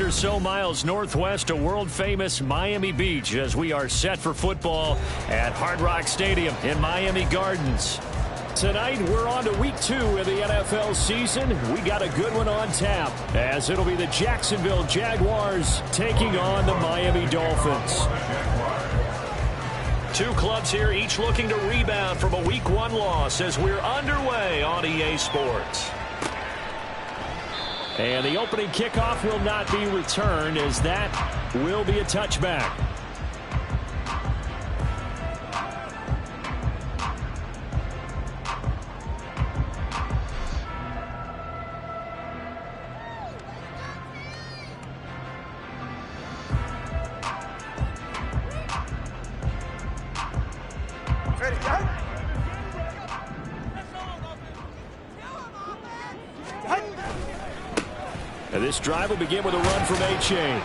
15 or so miles northwest of world-famous Miami Beach as we are set for football at Hard Rock Stadium in Miami Gardens. Tonight, we're on to week 2 of the NFL season. We got a good one on tap, as it'll be the Jacksonville Jaguars taking on the Miami Dolphins. Two clubs here, each looking to rebound from a Week 1 loss as we're underway on EA Sports. And the opening kickoff will not be returned, as that will be a touchback. And this drive will begin with a run from A-Chain.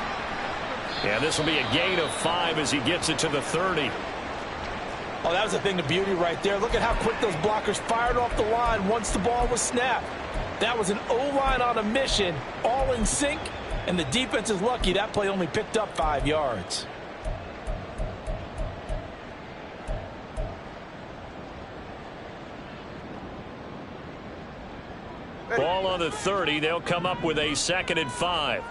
And this will be a gain of 5 as he gets it to the 30. Oh, that was a thing of beauty right there. Look at how quick those blockers fired off the line once the ball was snapped. That was an O-line on a mission, all in sync, and the defense is lucky that play only picked up 5 yards. Ball on the 30. They'll come up with a 2nd and 5.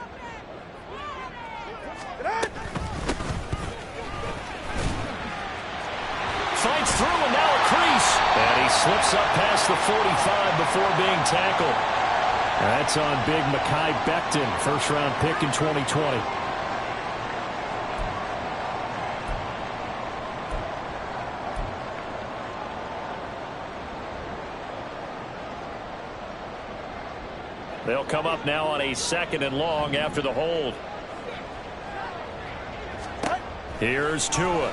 Fights through and now a crease. And he slips up past the 45 before being tackled. That's on big Mekhi Becton, first-round pick in 2020. They'll come up now on a 2nd and long after the hold. Here's Tua.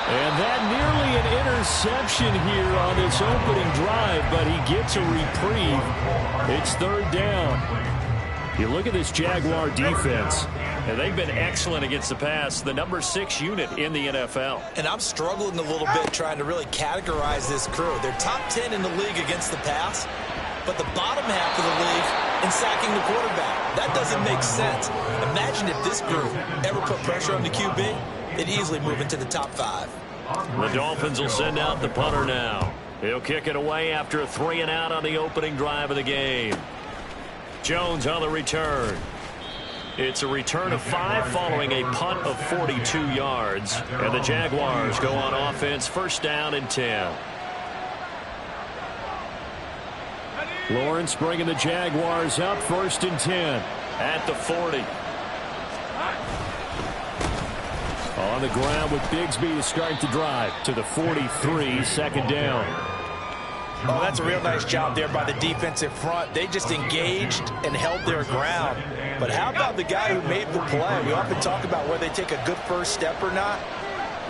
And that nearly an interception here on this opening drive, but he gets a reprieve. It's 3rd down. You look at this Jaguar defense, and they've been excellent against the pass, the number 6 unit in the NFL. And I'm struggling a little bit trying to really categorize this crew. They're top 10 in the league against the pass, but the bottom half of the league in sacking the quarterback. That doesn't make sense. Imagine if this group ever put pressure on the QB, they'd easily move into the top 5. The Dolphins will send out the punter now. He'll kick it away after a 3-and-out on the opening drive of the game. Jones on the return. It's a return of 5 following a punt of 42 yards. And the Jaguars go on offense, 1st down and 10. Lawrence bringing the Jaguars up, 1st and 10 at the 40. On the ground with Bigsby to start the drive to the 43, 2nd down. Oh, that's a real nice job there by the defensive front. They just engaged and held their ground. But how about the guy who made the play? We often talk about whether they take a good first step or not.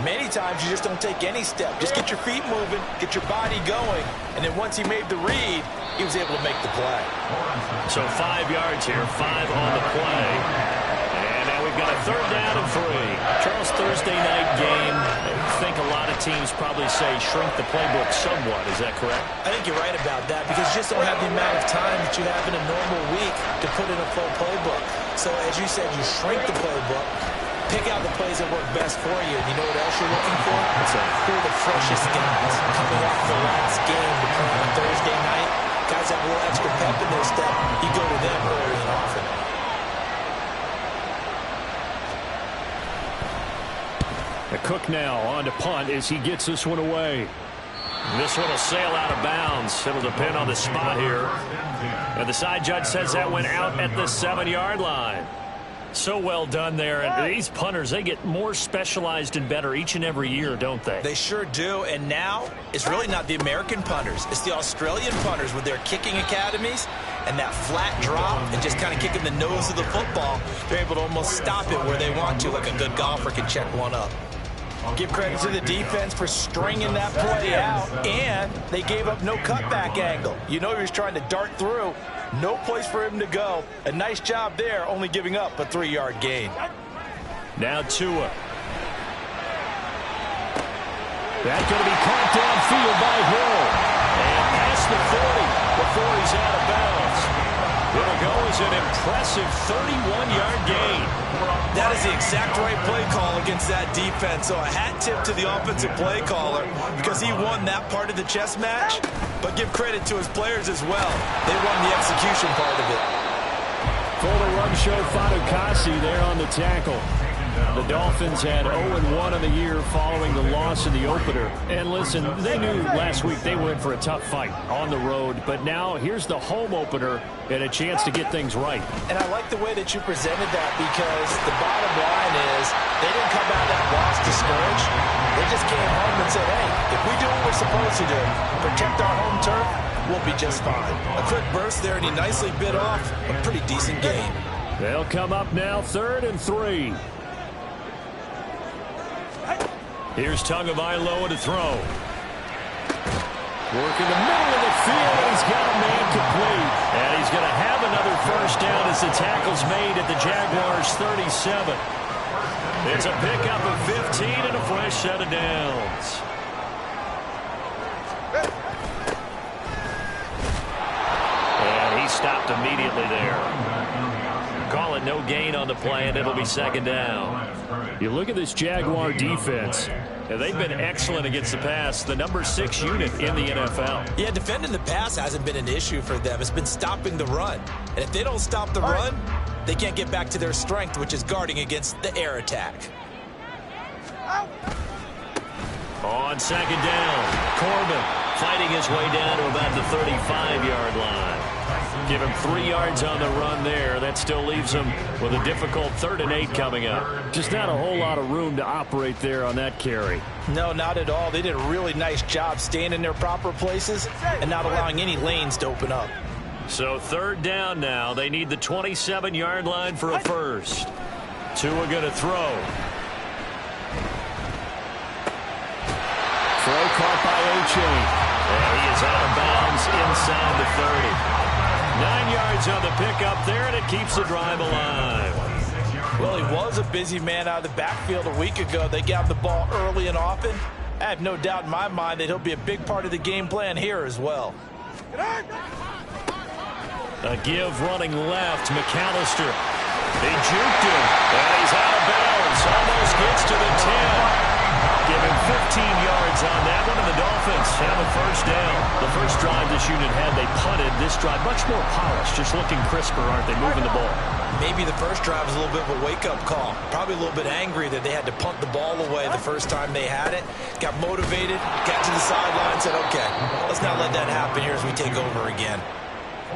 Many times you just don't take any step. Just get your feet moving, get your body going, and then once he made the read, he was able to make the play. So 5 yards here, 5 on the play. And now we've got a 3rd down and 3. Charles, Thursday night game, I think a lot of teams probably say shrink the playbook somewhat. Is that correct? I think you're right about that because you just don't have the amount of time that you have in a normal week to put in a full playbook. So as you said, you shrink the playbook, pick out the plays that work best for you. And you know what else you're looking for? Who are the freshest guys coming off the last game to play on Thursday night? Guys have a little extra pep in their step. You go to them early and often. The Cook now on to punt as he gets this one away. This one will sail out of bounds. It'll depend on the spot here. And the side judge says that went out at the 7-yard line. So well done there. And these punters, they get more specialized and better each and every year, don't they? They sure do. And now it's really not the American punters. It's the Australian punters with their kicking academies and that flat drop and just kind of kicking the nose of the football. They're able to almost stop it where they want to, like a good golfer can check one up. Give credit to the defense for stringing that play out, and they gave up no cutback angle. You know he was trying to dart through. No place for him to go. A nice job there, only giving up a 3-yard gain. Now Tua. That's going to be caught downfield by Hill. And past the 40 before he's out of bounds. It'll go as an impressive 31-yard gain. That is the exact right play call against that defense. So a hat tip to the offensive play caller because he won that part of the chess match. But give credit to his players as well. They won the execution part of it. For the run show, Fadukasi there on the tackle. The Dolphins had 0-1 on the year following the loss in the opener. And listen, they knew last week they were in for a tough fight on the road. But now here's the home opener and a chance to get things right. And I like the way that you presented that because the bottom line is they didn't come out of that loss discouraged. They just came home and said, hey, if we do what we're supposed to do, protect our home turf, we'll be just fine. A quick burst there, and he nicely bit off a pretty decent game. They'll come up now 3rd and 3. Here's Tagovailoa to throw. Work in the middle of the field, and he's got a man complete. And he's going to have another first down as the tackle's made at the Jaguars' 37. It's a pickup of 15 and a fresh set of downs. And he stopped immediately there. Call it no gain on the play, and it'll be 2nd down. You look at this Jaguar defense, and they've been excellent against the pass, the number 6 unit in the NFL. Yeah, defending the pass hasn't been an issue for them. It's been stopping the run. And if they don't stop the run, they can't get back to their strength, which is guarding against the air attack. On 2nd down, Corbin fighting his way down to about the 35-yard line. Give him 3 yards on the run there. That still leaves him with a difficult 3rd and 8 coming up. Just not a whole lot of room to operate there on that carry. No, not at all. They did a really nice job staying in their proper places and not allowing any lanes to open up. So 3rd down now. They need the 27-yard line for a first. Tua going to throw. Throw caught by A-Chain. And he is out of bounds inside the 30. 9 yards on the pickup there, and it keeps the drive alive. Well, he was a busy man out of the backfield a week ago. They got the ball early and often. I have no doubt in my mind that he'll be a big part of the game plan here as well. A give running left. McAllister. They juked him, and he's out of bounds. Almost gets to the 10. Give him 15 yards on that one, and the Dolphins have a first down. The first drive this unit had, they punted. This drive, much more polished, just looking crisper, aren't they, moving the ball? Maybe the first drive was a little bit of a wake-up call. Probably a little bit angry that they had to punt the ball away the first time they had it. Got motivated, got to the sideline, said, okay, let's not let that happen here as we take over again.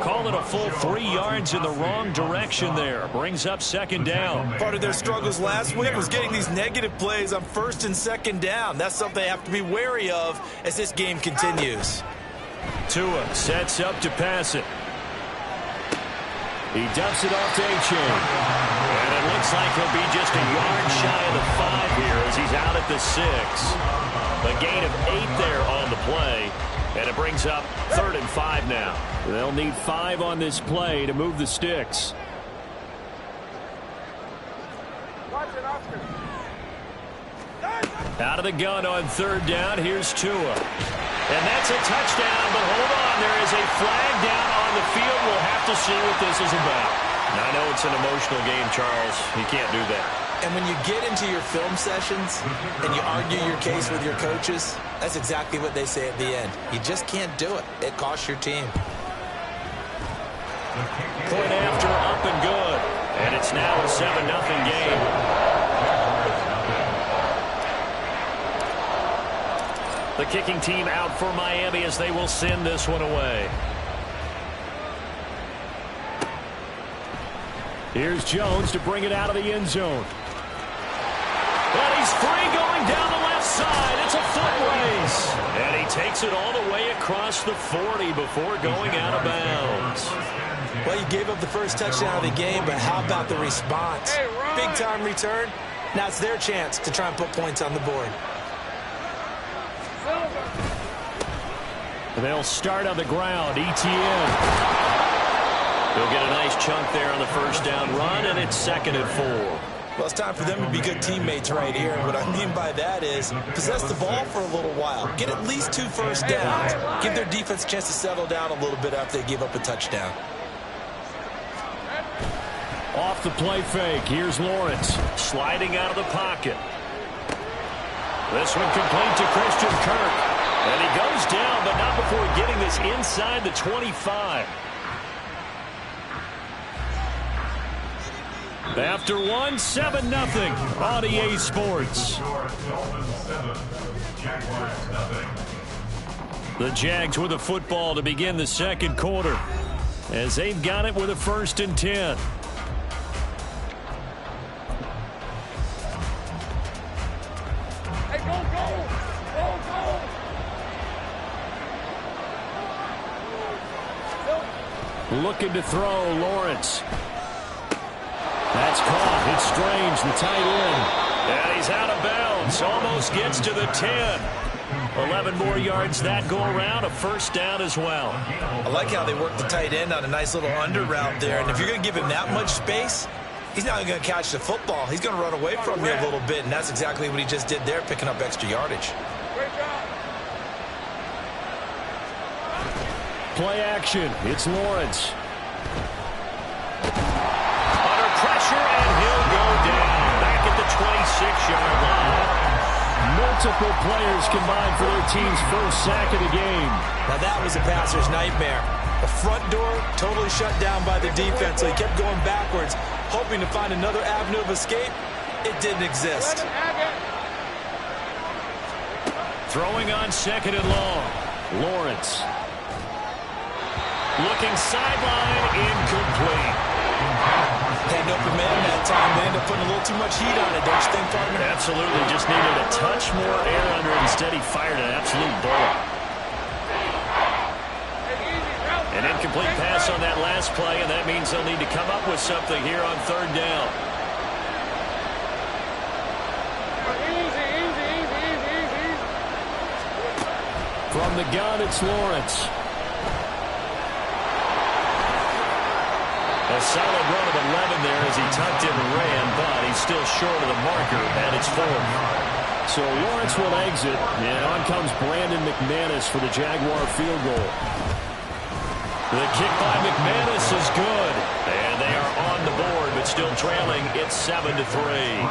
Call it a full 3 yards in the wrong direction there. Brings up 2nd down. Part of their struggles last week was getting these negative plays on 1st and 2nd down. That's something they have to be wary of as this game continues. Tua sets up to pass it. He dumps it off to A-Chain. And it looks like he'll be just a yard shy of the 5 here as he's out at the 6. A gain of 8 there on the play. And it brings up 3rd and 5 now. They'll need 5 on this play to move the sticks. Out of the gun on 3rd down. Here's Tua. And that's a touchdown, but hold on. There is a flag down on the field. We'll have to see what this is about. Now, I know it's an emotional game, Charles. You can't do that. And when you get into your film sessions and you argue your case with your coaches, that's exactly what they say at the end. You just can't do it. It costs your team. Point after, up and good. And it's now a 7-0 game. The kicking team out for Miami as they will send this one away. Here's Jones to bring it out of the end zone. And he's free going down the left side. It's a foot race. And he takes it all the way across the 40 before going out of bounds. Well, you gave up the first touchdown of the game, but how about the response? Big-time return. Now it's their chance to try and put points on the board. They'll start on the ground. ETN. They'll get a nice chunk there on the first down run, and it's 2nd and 4. Well, it's time for them to be good teammates right here. And what I mean by that is possess the ball for a little while. Get at least 2 first downs. Give their defense a chance to settle down a little bit after they give up a touchdown. Off the play fake. Here's Lawrence sliding out of the pocket. This one complete to Christian Kirk. And he goes down, but not before getting this inside the 25. After one, 7-0 on EA Sports. The Jags with a football to begin the second quarter, as they've got it with a 1st and 10. Looking to throw, Lawrence. That's caught. It's Strange, the tight end. And he's out of bounds. Almost gets to the 10. 11 more yards that go around. A 1st down as well. I like how they work the tight end on a nice little under route there. And if you're going to give him that much space, he's not going to catch the football. He's going to run away from you a little bit. And that's exactly what he just did there, picking up extra yardage. Play action. It's Lawrence. Under pressure, and he'll go down. Back at the 26-yard line. Multiple players combined for their team's 1st sack of the game. Now that was a passer's nightmare. The front door totally shut down by the defense, so he kept going backwards, hoping to find another avenue of escape. It didn't exist. Throwing on 2nd and long. Lawrence. Looking sideline, incomplete. Had an open man that time. They ended up putting a little too much heat on it, don't you think, partner? Absolutely. Just needed a touch more air under it. Instead, he fired an absolute bullet. An incomplete pass on that last play, and that means they'll need to come up with something here on 3rd down. From the gun, it's Lawrence. A solid run of 11 there as he tucked in and ran, but he's still short of the marker, and it's 4th. So Lawrence will exit, and on comes Brandon McManus for the Jaguar field goal. The kick by McManus is good, and they are on the board, but still trailing. It's 7-3.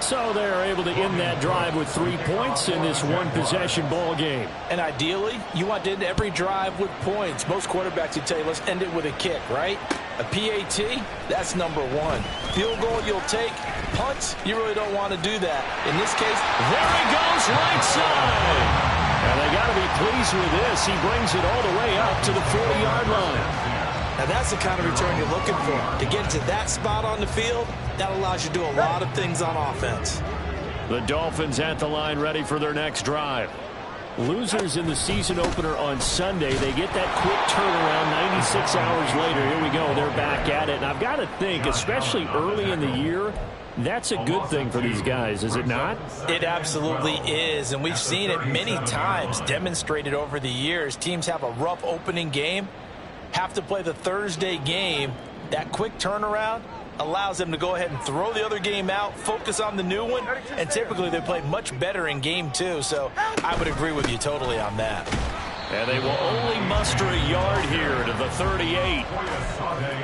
So they're able to end that drive with 3 points in this one-possession ball game. And ideally, you want to end every drive with points. Most quarterbacks would tell you, let's end it with a kick, right? A PAT, that's number 1. Field goal you'll take. Punts, you really don't want to do that. In this case, there he goes, right side. And they got to be pleased with this. He brings it all the way up to the 40-yard line. Now that's the kind of return you're looking for. To get to that spot on the field, that allows you to do a lot of things on offense. The Dolphins at the line, ready for their next drive. Losers in the season opener on Sunday. They get that quick turnaround 96 hours later. Here we go. They're back at it. And I've got to think, especially early in the year, that's a good thing for these guys, is it not? It absolutely is, and we've seen it many times demonstrated over the years. Teams have a rough opening game, have to play the Thursday game. That quick turnaround allows them to go ahead and throw the other game out, focus on the new one, and typically they play much better in game 2. So I would agree with you totally on that. And they will only muster a yard here to the 38.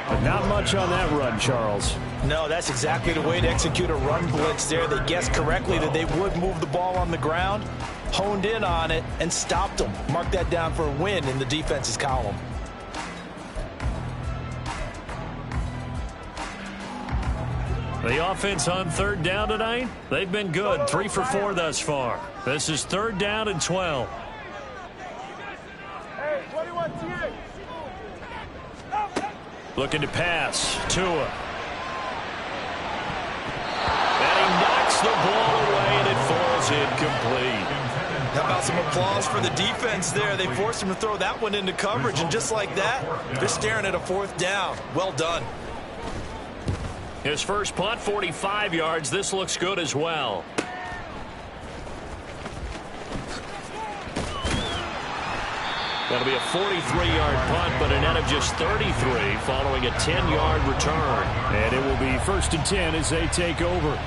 But not much on that run, Charles. No, that's exactly the way to execute a run blitz there. They guessed correctly that they would move the ball on the ground, honed in on it, and stopped them. Mark that down for a win in the defense's column. The offense on 3rd down tonight, they've been good. 3 for 4 thus far. This is 3rd down and 12. Looking to pass. Tua. And he knocks the ball away, and it falls incomplete. How about some applause for the defense there? They forced him to throw that one into coverage, and just like that, they're staring at a 4th down. Well done. His first punt, 45 yards. This looks good as well. That'll be a 43-yard punt, but a net of just 33 following a 10-yard return. And it will be 1st and 10 as they take over.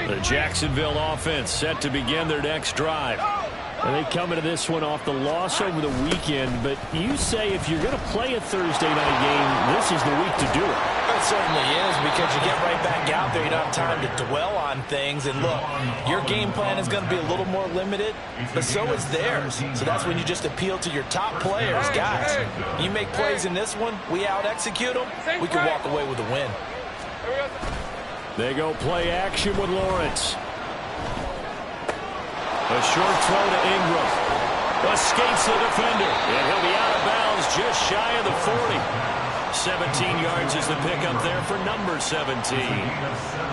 The Jacksonville offense set to begin their next drive. And they come into this one off the loss over the weekend, but you say if you're going to play a Thursday night game, this is the week to do it. It certainly is, because you get right back out there. You don't have time to dwell on things. And look, your game plan is going to be a little more limited, but so is theirs. So that's when you just appeal to your top players. Guys, you make plays in this one, we out-execute them, we can walk away with a win. They go play action with Lawrence. A short throw to Ingram. Escapes the defender. And he'll be out of bounds just shy of the 40. 17 yards is the pickup there for number 17.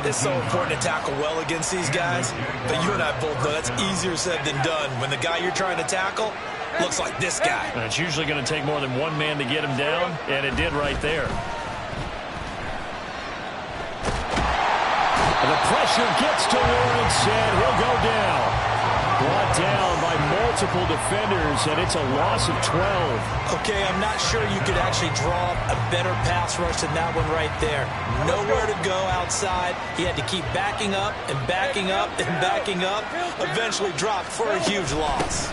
It's so important to tackle well against these guys. But you and I both know that's easier said than done. When the guy you're trying to tackle looks like this guy. And it's usually going to take more than one man to get him down, and it did right there. And the pressure gets to Lawrence, and he'll go down. Brought down by multiple defenders, and it's a loss of 12. Okay, I'm not sure you could actually draw a better pass rush than that one right there. Nowhere to go outside. He had to keep backing up and backing up and backing up. Eventually dropped for a huge loss.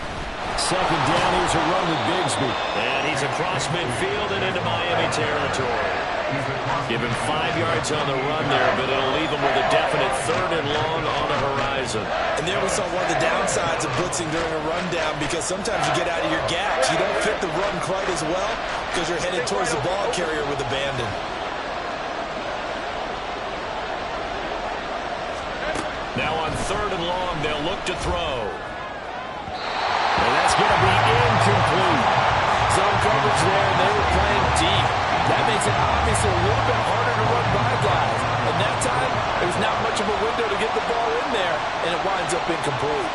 Second down, here's a run with Bigsby. And he's across midfield and into Miami territory. Give him 5 yards on the run there, but it'll leave him with a definite 3rd and long on the horizon. And there we saw one of the downsides of blitzing during a rundown, because sometimes you get out of your gaps. You don't fit the run quite as well because you're headed towards the ball carrier with abandon. Now on 3rd and long, they'll look to throw. And that's going to be incomplete. Zone coverage there, and they were playing deep. That makes it obviously a little bit harder to run by guys. And that time, there's not much of a window to get the ball in there, and it winds up incomplete.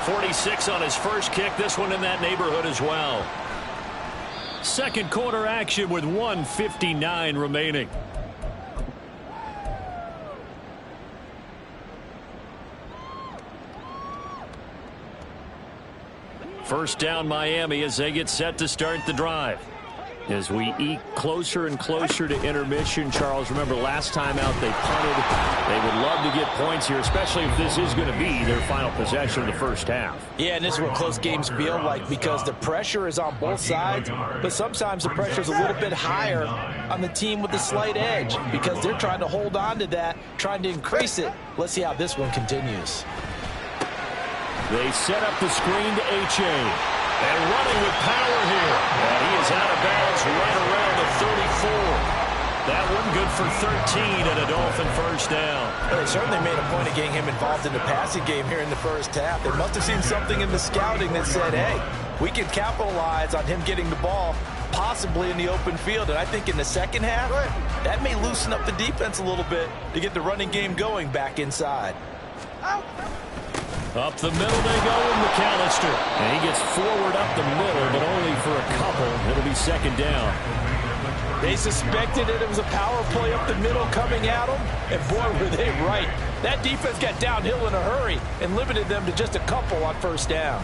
46 on his first kick. This one in that neighborhood as well. Second quarter action with 1:59 remaining. First down Miami as they get set to start the drive. As we eke closer and closer to intermission, Charles, remember last time out they punted. They would love to get points here, especially if this is going to be their final possession of the first half. Yeah, and this is what close games feel like, because the pressure is on both sides, but sometimes the pressure is a little bit higher on the team with the slight edge, because they're trying to hold on to that, trying to increase it. Let's see how this one continues. They set up the screen to H.A. And running with power here. And he is out of bounds right around the 34. That one good for 13 and a Dolphin first down. They certainly made a point of getting him involved in the passing game here in the first half. They must have seen something in the scouting that said, hey, we can capitalize on him getting the ball, possibly in the open field. And I think in the second half, that may loosen up the defense a little bit to get the running game going back inside. Up the middle they go with McAllister. And he gets forward up the middle, but only for a couple. It'll be second down. They suspected it was a power play up the middle coming at them, and boy, were they right. That defense got downhill in a hurry and limited them to just a couple on first down.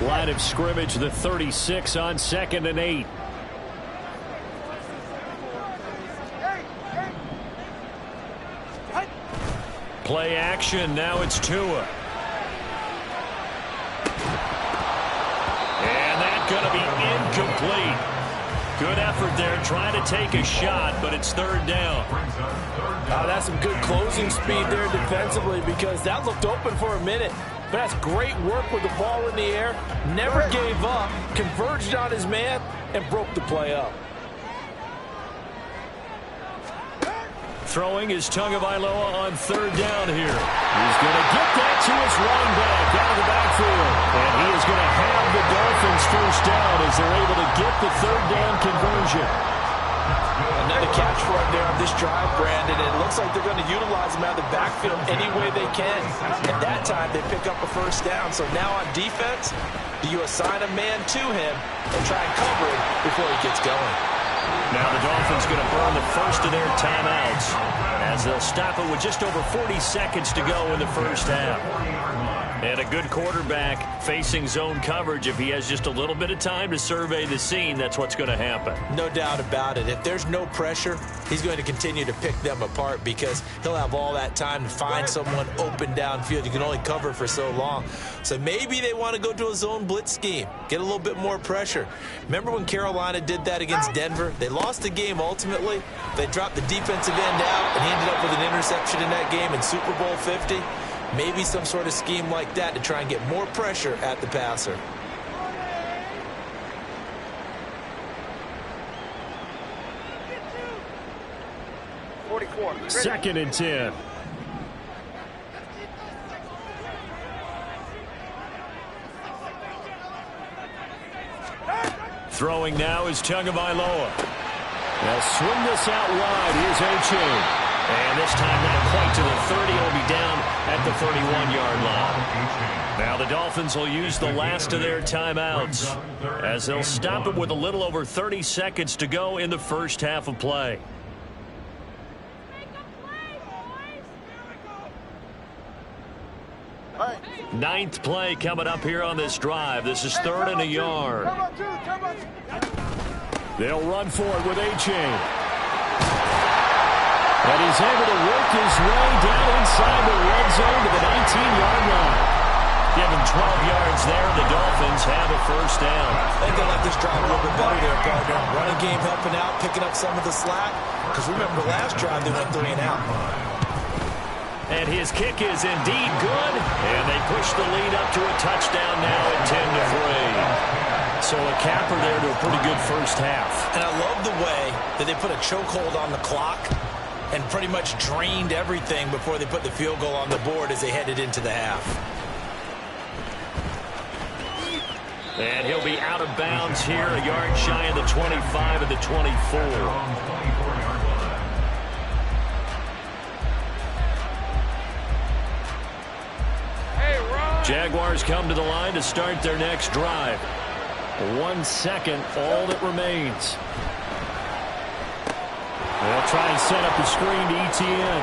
Line of scrimmage, the 36 on 2nd and 8. Play action, now it's Tua. And that's going to be incomplete. Good effort there, trying to take a shot, but it's third down. That's some good closing speed there defensively, because that looked open for a minute. But that's great work with the ball in the air. Never gave up, converged on his man, and broke the play up. Throwing is Tagovailoa on third down here. He's going to get that to his running back out of the backfield. And he is going to have the Dolphins first down as they're able to get the third down conversion. Another catch for him there on this drive, Brandon. It looks like they're going to utilize him out of the backfield any way they can. And that time they pick up a first down. So now on defense, do you assign a man to him and try and cover him before he gets going? Now the Dolphins going to burn the first of their timeouts as they'll stop it with just over 40 seconds to go in the first half. And a good quarterback facing zone coverage, if he has just a little bit of time to survey the scene, that's what's going to happen. No doubt about it. If there's no pressure, he's going to continue to pick them apart because he'll have all that time to find someone open downfield. You can only cover for so long. So maybe they want to go to a zone blitz scheme, get a little bit more pressure. Remember when Carolina did that against Denver? They lost the game ultimately. They dropped the defensive end out, and he ended up with an interception in that game in Super Bowl 50. Maybe some sort of scheme like that to try and get more pressure at the passer. Second and 10. Throwing now is Tagovailoa. They'll swing this out wide. Here's A-Chain. And this time not quite to the 30. It'll be down at the 31-yard line. Now the Dolphins will use the last of their timeouts as they'll stop it with a little over 30 seconds to go in the first half of play. Ninth play coming up here on this drive. This is third and a yard. They'll run for it with A-Chain. And he's able to work his way down inside the red zone to the 19-yard line. Give him 12 yards there. The Dolphins have a first down. I think they like this drive a little bit better there, partner. Running game helping out, picking up some of the slack. Because remember, last drive they went 3 and out. And his kick is indeed good. And they push the lead up to a touchdown now at 10-3. So a capper there to a pretty good first half. And I love the way that they put a chokehold on the clock and pretty much drained everything before they put the field goal on the board as they headed into the half. And he'll be out of bounds here, a yard shy of the 25 of the 24. Jaguars come to the line to start their next drive. 1 second, all that remains. They'll try and set up the screen to ETN.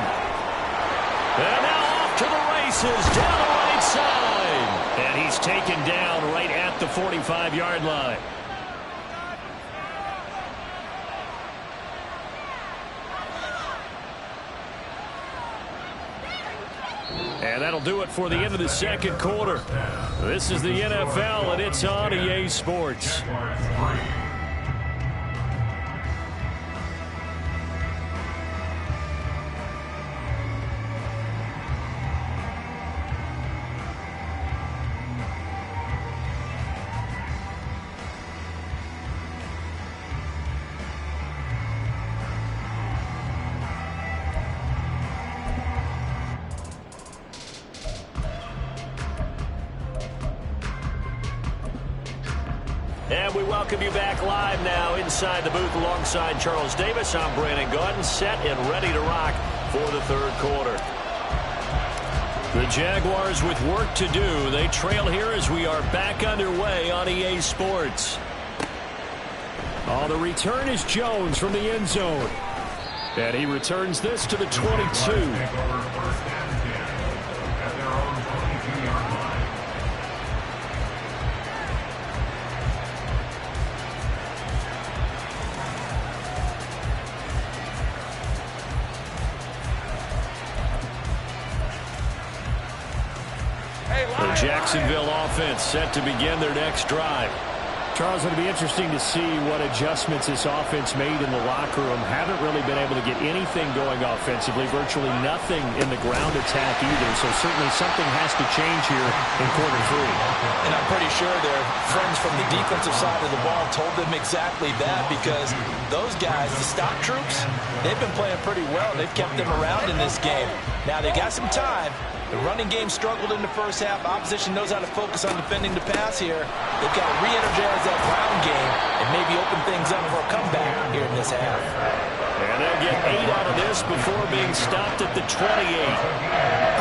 And now off to the races, down the right side. And he's taken down right at the 45-yard line. And that'll do it for the end of the second quarter. This is the NFL, and it's on EA Sports. And we welcome you back live now inside the booth alongside Charles Davis. I'm Brandon Gaudin, set and ready to rock for the third quarter. The Jaguars with work to do. They trail here as we are back underway on EA Sports. Oh, the return is Jones from the end zone. And he returns this to the 22. The Jacksonville offense set to begin their next drive. Charles, it'll be interesting to see what adjustments this offense made in the locker room. Haven't really been able to get anything going offensively, virtually nothing in the ground attack either. So certainly something has to change here in quarter 3. And I'm pretty sure their friends from the defensive side of the ball told them exactly that, because those guys, the stock troops, they've been playing pretty well. They've kept them around in this game. Now they got some time. The running game struggled in the first half. Opposition knows how to focus on defending the pass here. They've got to re-energize that ground game and maybe open things up for a comeback here in this half. And they'll get 8 out of this before being stopped at the 28.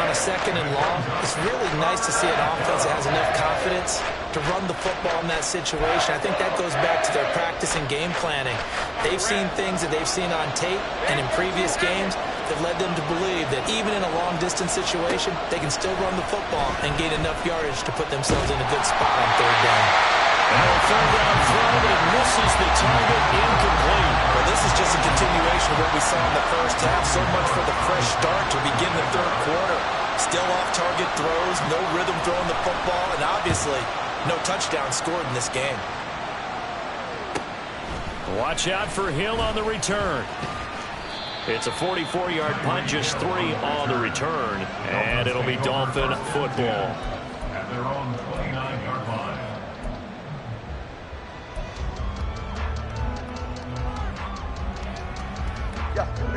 On a a 2nd and long, it's really nice to see an offense that has enough confidence to run the football in that situation. I think that goes back to their practice and game planning. They've seen things that they've seen on tape and in previous games that led them to believe that even in a long-distance situation, they can still run the football and gain enough yardage to put themselves in a good spot on 3rd down. And a 3rd down throw, but it misses the target, incomplete. Well, this is just a continuation of what we saw in the first half. So much for the fresh start to begin the 3rd quarter. Still off-target throws, no rhythm throwing the football, and obviously no touchdown scored in this game. Watch out for Hill on the return. It's a 44-yard punt, just 3 on the return, and it'll be Dolphin football. At their own 29-yard line.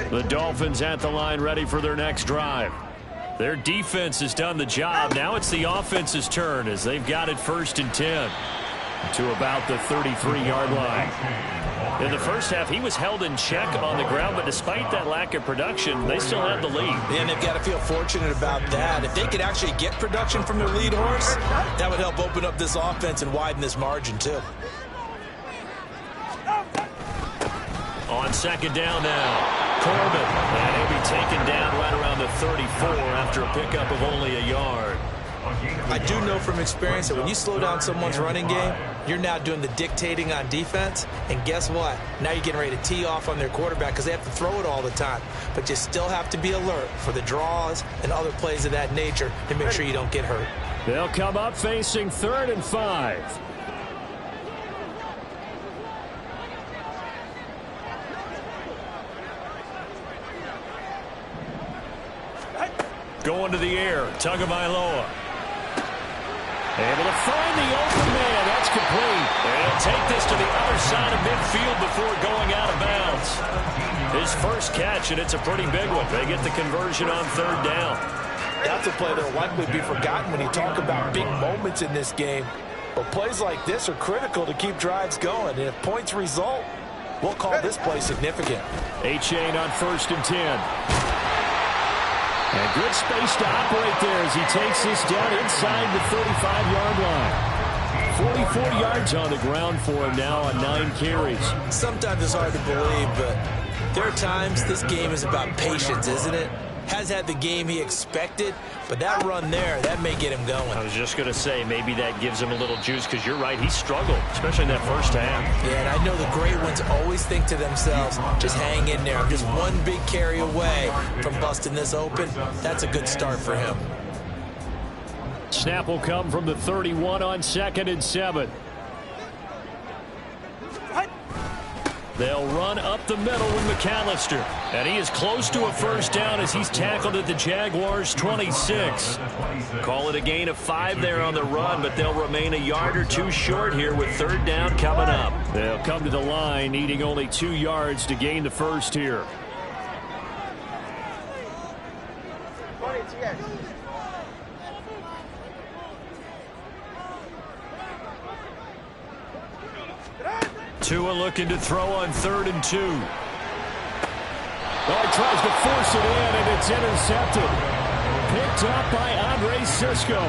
The Dolphins at the line, ready for their next drive. Their defense has done the job. Now it's the offense's turn as they've got it 1st and 10 to about the 33-yard line. In the first half, he was held in check on the ground, but despite that lack of production, they still have the lead. And they've got to feel fortunate about that. If they could actually get production from their lead horse, that would help open up this offense and widen this margin, too. On 2nd down now, Corbin, and he'll be taken down right around the 34 after a pickup of only a yard. I do know from experience that when you slow down someone's running game, you're now doing the dictating on defense, and guess what? Now you're getting ready to tee off on their quarterback because they have to throw it all the time. But you still have to be alert for the draws and other plays of that nature to make sure you don't get hurt. They'll come up facing 3rd and 5. Going to the air, Tagovailoa. Able to find the open man. That's complete. And he'll take this to the other side of midfield before going out of bounds. His first catch, and it's a pretty big one. They get the conversion on 3rd down. That's a play that will likely be forgotten when you talk about big moments in this game. But plays like this are critical to keep drives going. And if points result, we'll call this play significant. A-chain on 1st and 10. And good space to operate there as he takes this down inside the 35-yard line. 44 yards on the ground for him now on 9 carries. Sometimes it's hard to believe, but there are times this game is about patience, isn't it? Has had the game he expected, but that run there, that may get him going. I was just going to say, maybe that gives him a little juice, because you're right, he struggled, especially in that first half. Yeah, and I know the great ones always think to themselves, just hang in there. I'm just one big carry away from busting this open. That's a good start for him. Snap will come from the 31 on 2nd and 7. They'll run up the middle with McAllister. And he is close to a 1st down as he's tackled at the Jaguars' 26. Call it a gain of 5 there on the run, but they'll remain a yard or 2 short here with 3rd down coming up. They'll come to the line needing only 2 yards to gain the first here. Tua looking to throw on 3rd and 2. Oh, he tries to force it in, and it's intercepted. Picked up by Andre Sisco.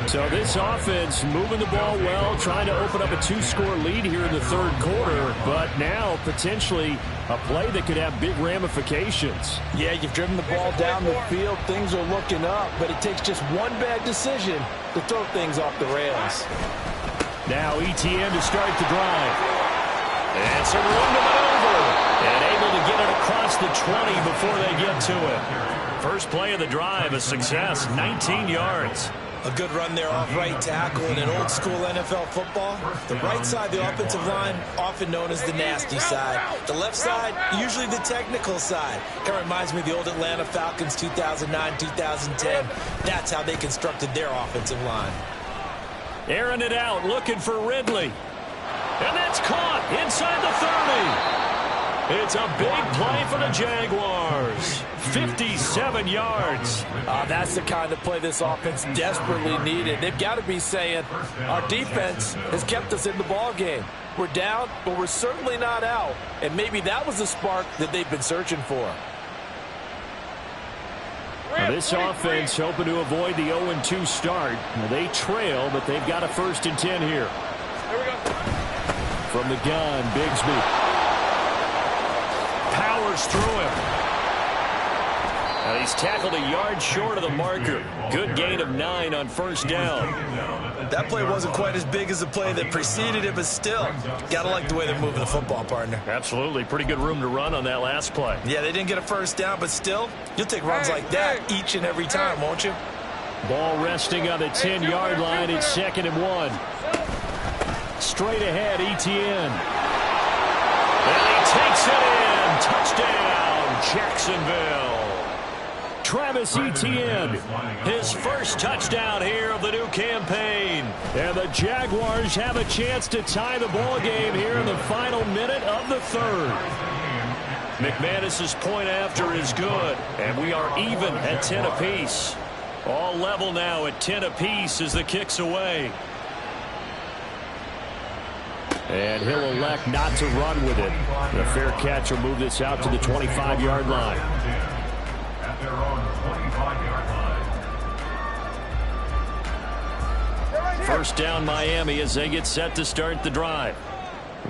So this offense moving the ball well, trying to open up a 2-score lead here in the 3rd quarter, but now potentially a play that could have big ramifications. Yeah, you've driven the ball down the field. Things are looking up, but it takes just one bad decision to throw things off the rails. Now ETN to start the drive. And some room to maneuver. And able to get it across the 20 before they get to it. First play of the drive, a success, 19 yards. A good run there off right tackle in an old-school NFL football. The right side of the offensive line, often known as the nasty side. The left side, usually the technical side. Kind of reminds me of the old Atlanta Falcons 2009-2010. That's how they constructed their offensive line. Airing it out, looking for Ridley. And that's caught inside the 30. It's a big play for the Jaguars. 57 yards. That's the kind of play this offense desperately needed. They've got to be saying, our defense has kept us in the ball game. We're down, but we're certainly not out. And maybe that was the spark that they've been searching for. This offense hoping to avoid the 0-2 start. They trail, but they've got a 1st and 10 here. From the gun, Bigsby powers through him. And he's tackled a yard short of the marker. Good gain of 9 on 1st down. That play wasn't quite as big as the play that preceded it, but still, gotta like the way they're moving the football, partner. Absolutely. Pretty good room to run on that last play. Yeah, they didn't get a 1st down, but still, you'll take runs like that each and every time, won't you? Ball resting on the 10-yard line. It's 2nd and 1. Straight ahead, Etienne. And he takes it in. Touchdown, Jacksonville. Travis Etienne, his 1st touchdown here of the new campaign. And the Jaguars have a chance to tie the ball game here in the final minute of the 3rd. McManus's point after is good, and we are even at 10 apiece. All level now at 10 apiece as the kick's away. And he'll elect not to run with it. The fair catch will move this out to the 25-yard line. At their own 25-yard line. 1st down Miami as they get set to start the drive.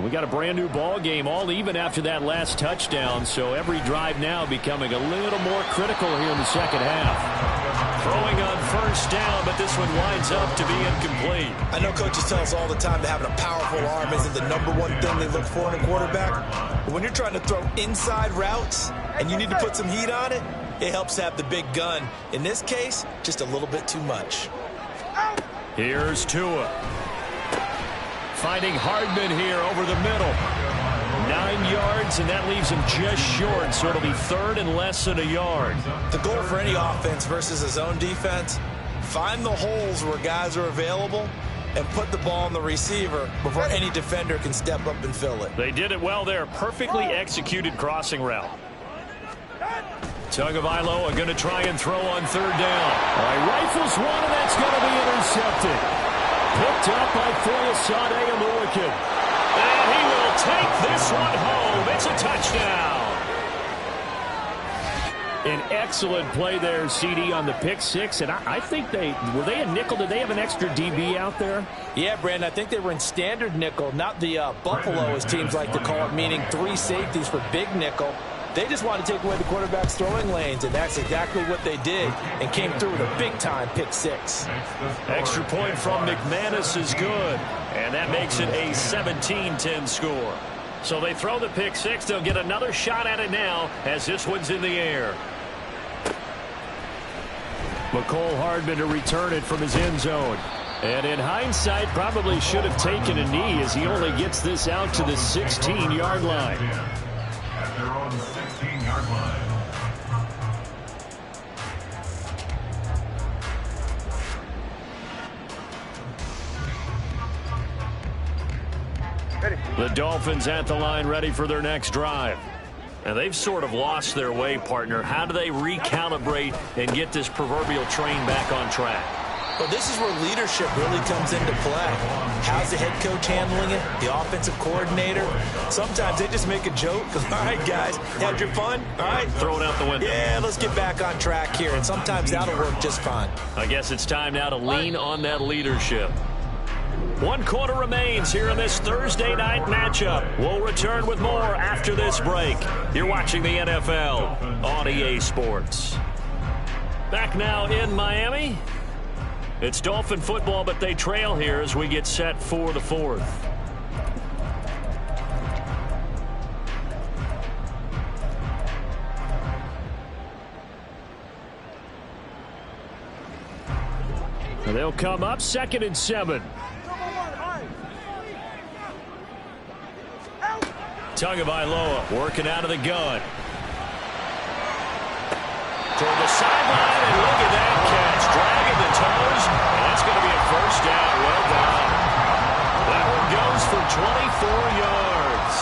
We got a brand new ball game, all even after that last touchdown, so every drive now becoming a little more critical here in the 2nd half. Throwing on 1st down, but this one winds up to be incomplete. I know coaches tell us all the time that having a powerful arm isn't the #1 thing they look for in a quarterback. But when you're trying to throw inside routes and you need to put some heat on it, it helps to have the big gun. In this case, just a little bit too much. Here's Tua. Finding Hardman here over the middle. 9 yards, and that leaves him just short, so it'll be 3rd and less than a yard. The goal for any offense versus a zone defense, find the holes where guys are available and put the ball on the receiver before any defender can step up and fill it. They did it well there. Perfectly executed crossing route. Tagovailoa going to try and throw on 3rd down. All right, rifles one, and that's going to be intercepted. Picked up by Foyesade Amuakin. And he will take this one home. It's a touchdown. An excellent play there, CD, on the pick 6. And I think were they a nickel? Did they have an extra DB out there? Yeah, Brandon, I think they were in standard nickel, not the Buffalo, as teams like to call it, meaning 3 safeties for big nickel. They just wanted to take away the quarterback's throwing lanes, and that's exactly what they did, and came through with a big-time pick 6. Extra point from McManus is good, and that makes it a 17-10 score. So they throw the pick 6. They'll get another shot at it now as this one's in the air. McCole Hardman to return it from his end zone. And in hindsight, probably should have taken a knee as he only gets this out to the 16-yard line. At their own 16-yard line. The Dolphins at the line, ready for their next drive. And they've sort of lost their way, partner. How do they recalibrate and get this proverbial train back on track? Well, this is where leadership really comes into play. How's the head coach handling it? The offensive coordinator? Sometimes they just make a joke. All right, guys, had your fun? All right. Throw it out the window. Yeah, let's get back on track here. And sometimes that'll work just fine. I guess it's time now to lean on that leadership. 1 quarter remains here in this Thursday night matchup. We'll return with more after this break. You're watching the NFL on EA Sports. Back now in Miami. It's Dolphin football, but they trail here as we get set for the 4th. They'll come up 2nd and 7. Tagovailoa working out of the gun. Toward the sideline, and look at that catch. Dragging the toes, and that's going to be a 1st down. Well done. That one goes for 24 yards.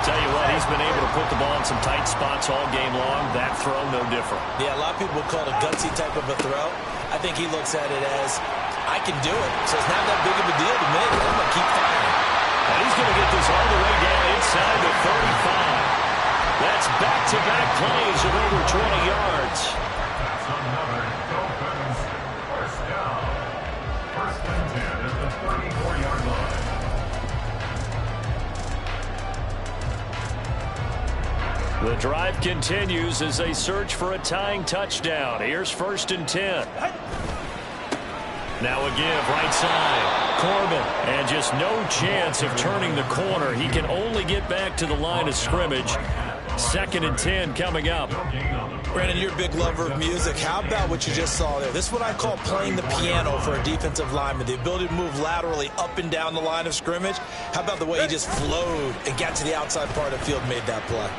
Tell you what, he's been able to put the ball in some tight spots all game long. That throw, no different. Yeah, a lot of people would call it a gutsy type of a throw. I think he looks at it as, I can do it, so it's not that big of a deal to me. I'm going to keep firing. And he's going to get this all the way down inside the 35. That's back-to-back plays of over 20 yards. The drive continues as they search for a tying touchdown. Here's 1st and 10. Now a give right side. Corbin, and just no chance of turning the corner. He can only get back to the line of scrimmage. 2nd and 10 coming up. Brandon, you're a big lover of music. How about what you just saw there? This is what I call playing the piano for a defensive lineman. The ability to move laterally up and down the line of scrimmage. How about the way he just flowed and got to the outside part of the field and made that play?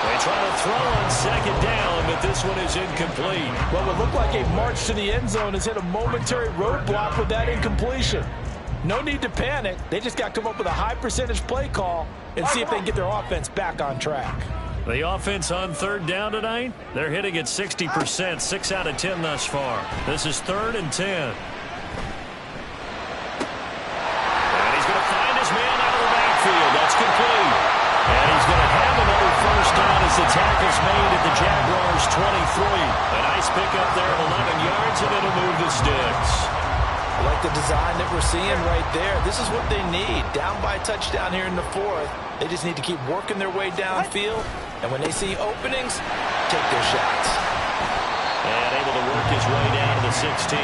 They try to throw on 2nd down, but this one is incomplete. What would look like a march to the end zone has hit a momentary roadblock with that incompletion. No need to panic. They just got to come up with a high percentage play call and see if they can get their offense back on track. The offense on 3rd down tonight, they're hitting at 60%, 6 out of 10 thus far. This is 3rd and 10. And he's going to find his man out of the backfield. That's complete. And he's going to have another 1st down as the tackle's made at the Jaguars' 23. A nice pickup there of 11 yards, and it'll move the sticks. I like the design that we're seeing right there. This is what they need. Down by a touchdown here in the 4th. They just need to keep working their way downfield. And when they see openings, take their shots. And able to work his way down to the 16.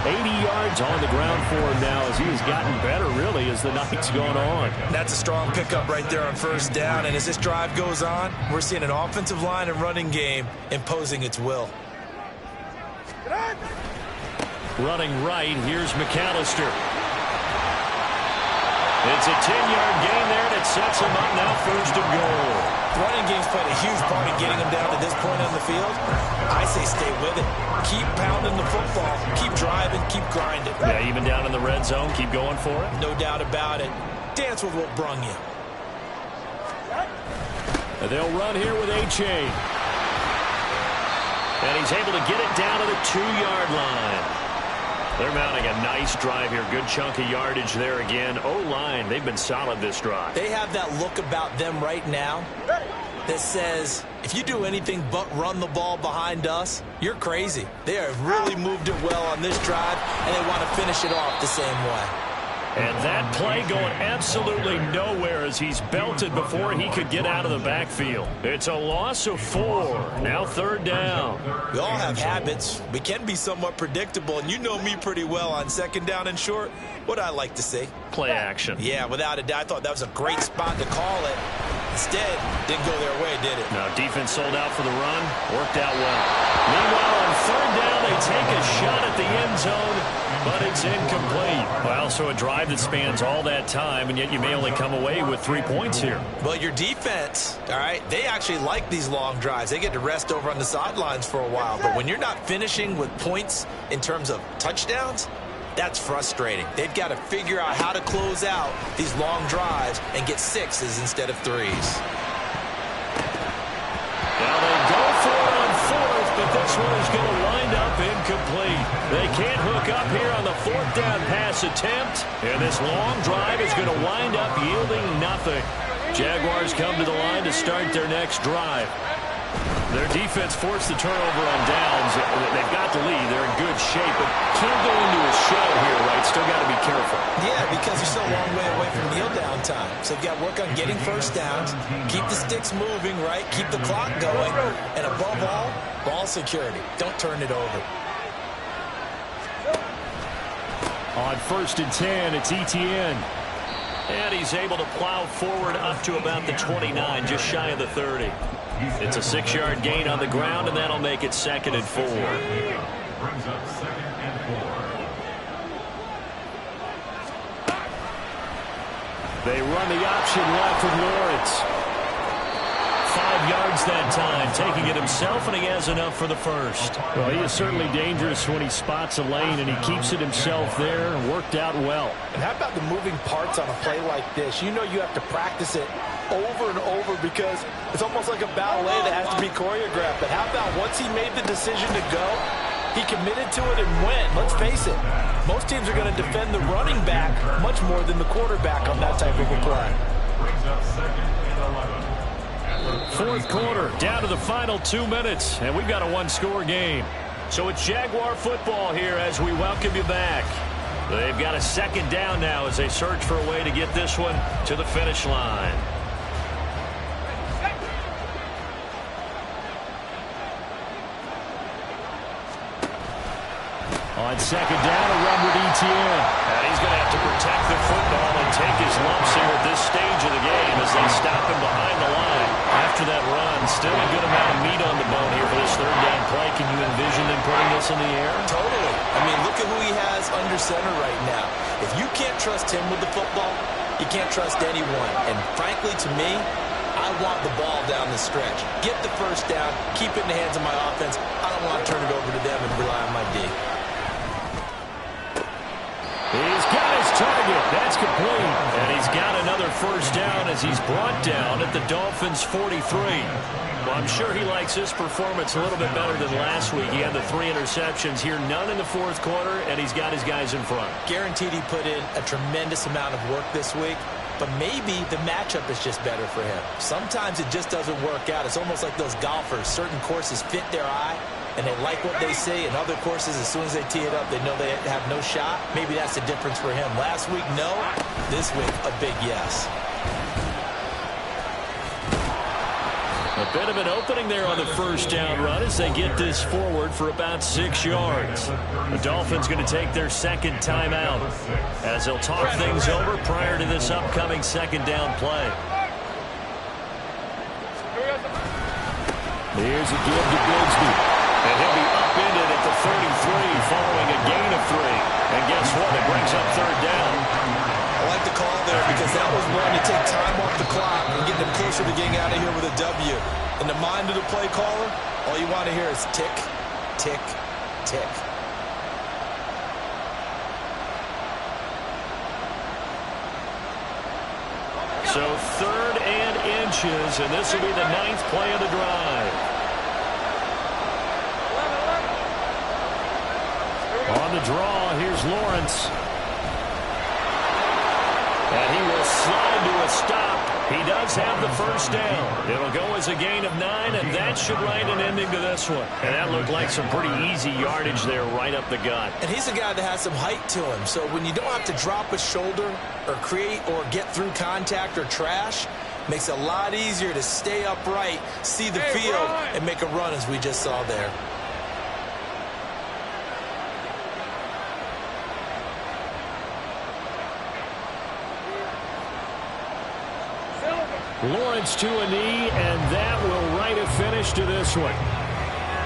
80 yards on the ground for him now as he's gotten better, really, as the night's gone on. That's a strong pickup right there on 1st down. And as this drive goes on, we're seeing an offensive line and running game imposing its will. Running right, here's McAllister. It's a 10-yard gain there, and it sets him up now 1st and goal. The running game's played a huge part in getting him down to this point on the field. I say stay with it. Keep pounding the football. Keep driving. Keep grinding. Yeah, even down in the red zone, keep going for it. No doubt about it. Dance with what brung you. And they'll run here with A-Chain. And he's able to get it down to the 2-yard line. They're mounting a nice drive here. Good chunk of yardage there again. O-line, they've been solid this drive. They have that look about them right now that says, if you do anything but run the ball behind us, you're crazy. They have really moved it well on this drive, and they want to finish it off the same way. And that play going absolutely nowhere as he's belted before he could get out of the backfield. It's a loss of 4. Now 3rd down. We all have habits. We can be somewhat predictable, and you know me pretty well on 2nd down and short. What I like to see. Play action. Yeah, without a doubt. I thought that was a great spot to call it. Instead, didn't go their way, did it? Now defense sold out for the run. Worked out well. Meanwhile, on 3rd down, they take a shot at the end zone, but it's incomplete. Well, so a drive that spans all that time, and yet you may only come away with 3 points here. Well, your defense, all right, they actually like these long drives. They get to rest over on the sidelines for a while. But when you're not finishing with points in terms of touchdowns, that's frustrating. They've got to figure out how to close out these long drives and get 6s instead of 3s. Now they go for it on 4th, but this one is going to wind up incomplete. They can't hook up here on the 4th down pass attempt, and this long drive is going to wind up yielding nothing. Jaguars come to the line to start their next drive. Their defense forced the turnover on downs. They've got the lead. They're in good shape, but can't go into a show here, right? Still got to be careful. Yeah, because they're still a long way away from kneel down time. So they've got to work on getting 1st downs, keep the sticks moving, right? Keep the clock going, and above all, ball security. Don't turn it over. On 1st and 10, it's Etienne. And he's able to plow forward up to about the 29, just shy of the 30. It's a 6-yard gain on the ground, and that'll make it 2nd and 4. Brings up 2nd and 4. They run the option left with Lawrence. 5 yards that time, taking it himself, and he has enough for the 1st. Well, he is certainly dangerous when he spots a lane, and he keeps it himself there and worked out well. And how about the moving parts on a play like this? You know you have to practice it over and over because it's almost like a ballet that has to be choreographed. But how about once he made the decision to go, he committed to it and went. Let's face it, most teams are going to defend the running back much more than the quarterback on that type of a play. Brings up 2nd and 11. 4th quarter, down to the final 2 minutes, and we've got a 1-score game. So it's Jaguar football here as we welcome you back. They've got a second down now as they search for a way to get this one to the finish line. On second down, a run with ETN. And he's going to have to protect the football and take his lumps here at this stage of the game as they stop him behind the line. After that run, still a good amount of meat on the bone here for this third down play. Can you envision them putting this in the air? Totally. I mean, look at who he has under center right now. If you can't trust him with the football, you can't trust anyone. And frankly, to me, I want the ball down the stretch. Get the first down, keep it in the hands of my offense. I don't want to turn it over to them and rely on my D. He's got his target. That's complete. And he's got another first down as he's brought down at the Dolphins' 43. Well, I'm sure he likes his performance a little bit better than last week. He had the 3 interceptions here, none in the fourth quarter, and he's got his guys in front. Guaranteed he put in a tremendous amount of work this week, but maybe the matchup is just better for him. Sometimes it just doesn't work out. It's almost like those golfers. Certain courses fit their eye, and they like what they see. And other courses, as soon as they tee it up, they know they have no shot. Maybe that's the difference for him. Last week, no. This week, a big yes. A bit of an opening there on the first down run as they get this forward for about 6 yards. The Dolphins going to take their second timeout as they'll talk things over prior to this upcoming second down play. Here's a give to Bigsby. And he'll be upended at the 33 following a gain of 3. And guess what? It brings up third down. I like the call there because that was one to take time off the clock and get them closer to getting out of here with a W. In the mind of the play caller, all you want to hear is tick, tick, tick. So 3rd and inches, and this will be the 9th play of the drive. On the draw, here's Lawrence. And he will slide to a stop. He does have the first down. It'll go as a gain of 9, and that should write an ending to this one. And that looked like some pretty easy yardage there right up the gut. And he's a guy that has some height to him. So when you don't have to drop a shoulder or create or get through contact or trash, makes it a lot easier to stay upright, see the field, and make a run as we just saw there. Lawrence to a knee, and that will write a finish to this one.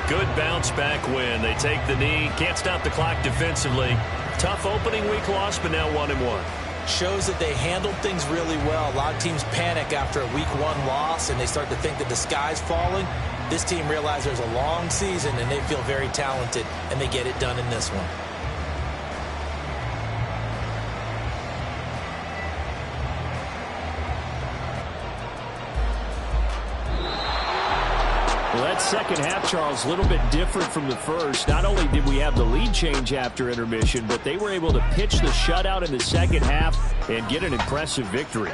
Good bounce-back win. They take the knee. Can't stop the clock defensively. Tough opening week loss, but now 1-1. Shows that they handled things really well. A lot of teams panic after a week 1 loss, and they start to think that the sky's falling. This team realizes there's a long season, and they feel very talented, and they get it done in this one. Well, that second half, Charles, a little bit different from the first. Not only did we have the lead change after intermission, but they were able to pitch the shutout in the second half and get an impressive victory.